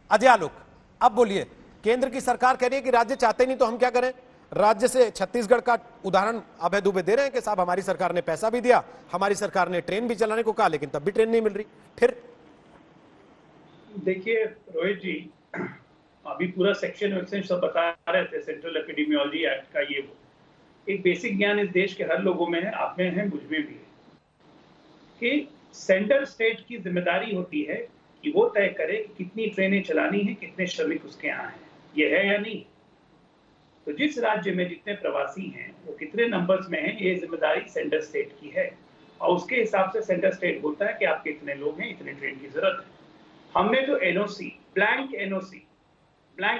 अजय आलोक, अब बोलिए, केंद्र की सरकार कह रही है कि राज्य चाहते ही नहीं तो हम क्या करें? राज्य से छत्तीसगढ़ का उदाहरण अभय दुबे दे रहे हैं कि साहब हमारी सरकार ने पैसा भी दिया, हमारी सरकार ने ट्रेन भी चलाने को कहा, लेकिन तब भी ट्रेन नहीं मिल रही। फिर देखिए रोहित जी, अभी पूरा सेक्शन वैक्शन सब बता रहे थे, सेंट्रल एपिडेमियोलॉजी एक्ट का, ये वो एक बेसिक ज्ञान इस देश के हर लोगों में है, आप में है, मुझ में भी है, कि सेंट्रल स्टेट की जिम्मेदारी होती है कि वो तय करे कि कितनी ट्रेनें चलानी है, कितने श्रमिक उसके यहाँ हैं, ये है या नहीं। तो जिस राज्य में जितने प्रवासी हैं वो कितने नंबर्स में हैं, ये जिम्मेदारी सेंट्रल स्टेट की है, और उसके हिसाब से सेंट्रल स्टेट बोलता है कि आपके इतने लोग हैं, इतने ट्रेन की जरूरत है। हमने जो एनओसी, ब्लैंक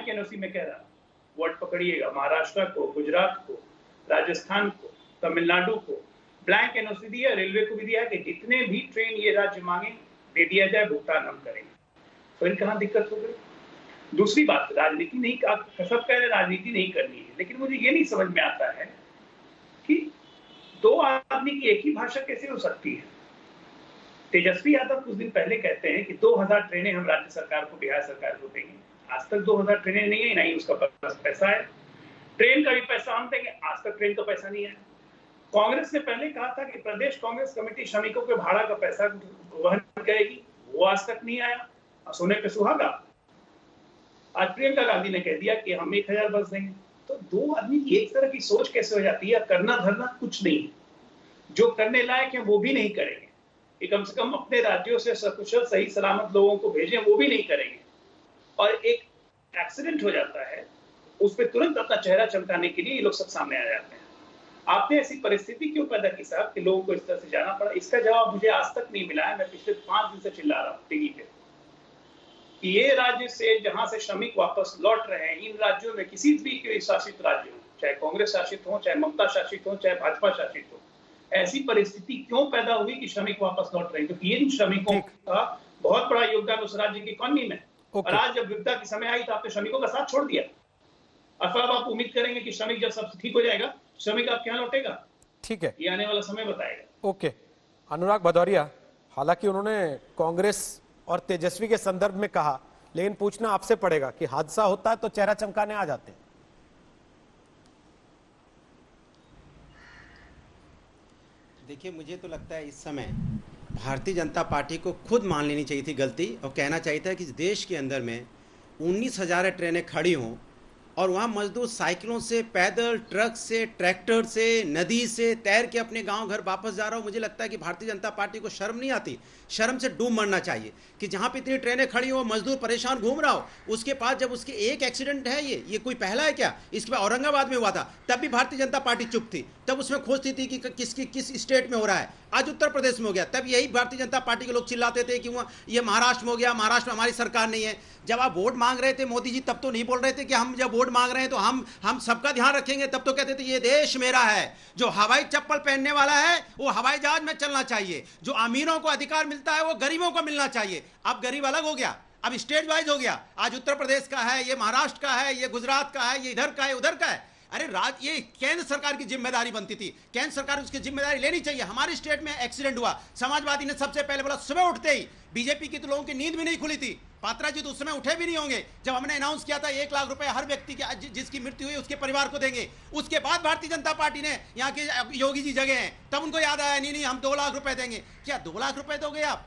एनओसी में कह रहा, वर्ड पकड़िएगा, महाराष्ट्र को, गुजरात को, राजस्थान को, तमिलनाडु को ब्लैंक एनओसी दिया, रेलवे को भी दिया कि जितने भी ट्रेन ये राज्य मांगे दे दिया जाए, भुगतान हम करेंगे। फिर कहाँ दिक्कत हो गई? दूसरी बात, राजनीति नहीं, सब कह रहे राजनीति नहीं करनी है, लेकिन मुझे ये नहीं समझ में आता है कि दो आदमी की एक ही भाषा कैसे हो सकती है। तेजस्वी यादव कुछ दिन पहले कहते हैं कि 2000 ट्रेनें हम राज्य सरकार को, बिहार सरकार को देंगे। आज तक 2000 ट्रेनें नहीं है, नहीं उसका पैसा है। ट्रेन का भी पैसा हम देंगे, आज तक ट्रेन का पैसा नहीं है। कांग्रेस ने पहले कहा था कि प्रदेश कांग्रेस कमेटी श्रमिकों के भाड़ा का पैसा वहन करेगी, वो आज तक नहीं आया। सोने पे सुहागा। आज प्रियंका गांधी ने कह दिया कि हम 1000 बस देंगे। तो दो आदमी की एक तरह की सोच कैसे हो जाती है? करना धरना कुछ नहीं है, जो करने लायक है वो भी नहीं करेंगे, कि कम से कम अपने राज्यों से सकुशल सही सलामत लोगों को भेजें, वो भी नहीं करेंगे। और एक एक्सीडेंट हो जाता है, उस पर तुरंत अपना चेहरा चमकाने के लिए ये लोग सब सामने आ जाते हैं। आपने ऐसी परिस्थिति क्यों पैदा की साहब कि लोगों को इस तरह से जाना पड़ा? इसका जवाब मुझे आज तक नहीं मिला है। मैं पिछले 5 दिन से चिल्ला रहा हूँ टीवी पे कि ये राज्य से जहां से श्रमिक वापस लौट रहे हैं, इन राज्यों में किसी भी शासित राज्य हो, चाहे कांग्रेस शासित हो, चाहे ममता शासित हो, चाहे भाजपा शासित हो, ऐसी परिस्थिति क्यों पैदा हुई कि श्रमिक वापस लौट रहे हैं? क्योंकि इन श्रमिकों का बहुत बड़ा योगदान उस राज्य की इकोनॉमी में। और आज जब विपदा की समय आई तो आपने श्रमिकों का साथ छोड़ दिया। अब आप उम्मीद करेंगे कि श्रमिक जब सब ठीक हो जाएगा, श्रमिक आपके यहाँ लौटेगा? ठीक है, ये आने वाला समय बताएगा। ओके। अनुराग भदौरिया, हालांकि उन्होंने कांग्रेस और तेजस्वी के संदर्भ में कहा, लेकिन पूछना आपसे पड़ेगा कि हादसा होता है तो चेहरा चमकाने आ जाते हैं। देखिए, मुझे तो लगता है इस समय भारतीय जनता पार्टी को खुद मान लेनी चाहिए थी गलती, और कहना चाहिए था कि इस देश के अंदर में 19,000 ट्रेनें खड़ी हों और वहाँ मजदूर साइकिलों से, पैदल, ट्रक से, ट्रैक्टर से, नदी से तैर के अपने गांव घर वापस जा रहा हूँ। मुझे लगता है कि भारतीय जनता पार्टी को शर्म नहीं आती, शर्म से डूब मरना चाहिए कि जहाँ पे इतनी ट्रेनें खड़ी हो, मजदूर परेशान घूम रहा हो, उसके पास जब उसके एक एक्सीडेंट है, ये कोई पहला है क्या? इसके बाद औरंगाबाद में हुआ था, तब भी भारतीय जनता पार्टी चुप थी, तब उसमें खोजती थी कि किस स्टेट में हो रहा है। आज उत्तर प्रदेश में हो गया, तब यही भारतीय जनता पार्टी के लोग चिल्लाते थे कि वहाँ ये महाराष्ट्र में हो गया, महाराष्ट्र में हमारी सरकार नहीं है। जब आप वोट मांग रहे थे मोदी जी, तब तो नहीं बोल रहे थे कि हम जब वोट मांग रहे हैं तो हम सबका ध्यान रखेंगे, तब तो कहते थे ये देश मेरा है। जो हवाई चप्पल पहनने वाला है वो हवाई जहाज में चलना चाहिए, जो अमीरों को अधिकार मिलता है वो गरीबों को मिलना चाहिए। अब गरीब अलग हो गया, अब स्टेट वाइज हो गया। आज उत्तर प्रदेश का है, ये महाराष्ट्र का है, ये गुजरात का है, ये इधर का है, उधर का है। अरे ये केंद्र सरकार की जिम्मेदारी बनती थी, केंद्र सरकार उसकी जिम्मेदारी लेनी चाहिए। हमारे स्टेट में एक्सीडेंट हुआ, समाजवादी ने सबसे पहले बोला, सुबह उठते ही बीजेपी की तो लोगों की नींद भी नहीं खुली थी। पात्रा जी तो उस समय उठे भी नहीं होंगे जब हमने अनाउंस किया था 1 लाख रुपए हर व्यक्ति के जिसकी मृत्यु हुई उसके परिवार को देंगे। उसके बाद भारतीय जनता पार्टी ने, यहाँ के योगी जी जगह हैं, तब उनको याद आया, नहीं हम 2 लाख रुपए देंगे। क्या 2 लाख रुपए दोगे आप?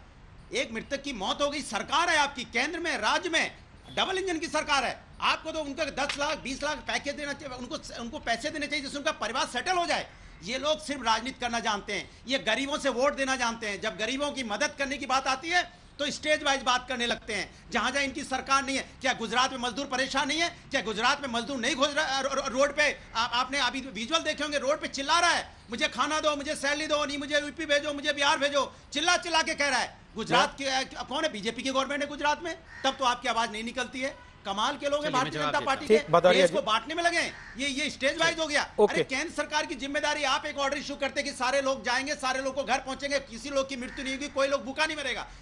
एक मृतक की मौत हो गई, सरकार है आपकी, केंद्र में, राज्य में डबल इंजन की सरकार है, आपको तो उनका 10 लाख 20 लाख पैकेज देना चाहिए, उनको पैसे देने चाहिए जिससे उनका परिवार सेटल हो जाए। ये लोग सिर्फ राजनीति करना जानते हैं, ये गरीबों से वोट देना जानते हैं। जब गरीबों की मदद करने की बात आती है तो स्टेज वाइज बात करने लगते हैं, जहां जहां इनकी सरकार नहीं है। क्या गुजरात में मजदूर परेशान नहीं है? क्या गुजरात में मजदूर नहीं घुस रहा रोड पे? आपने अभी विजुअल देखे होंगे, रोड पे चिल्ला रहा है, मुझे खाना दो, मुझे सैलरी दो, नहीं मुझे यूपी भेजो, मुझे बिहार भेजो, चिल्ला चिल्ला के कह रहा है। गुजरात के कौन है? बीजेपी की गवर्नमेंट है गुजरात में, तब तो आपकी आवाज नहीं निकलती है। कमाल के लोग हैं भारतीय जनता पार्टी के, देश को बांटने में लगे। ये स्टेज वाइज हो गया। अरे केंद्र सरकार की जिम्मेदारी, आप एक ऑर्डर इशू करते कि सारे लोग जाएंगे, सारे लोग को घर पहुंचेंगे, किसी लोग की मृत्यु नहीं होगी, कोई लोग भूखा नहीं मरेगा।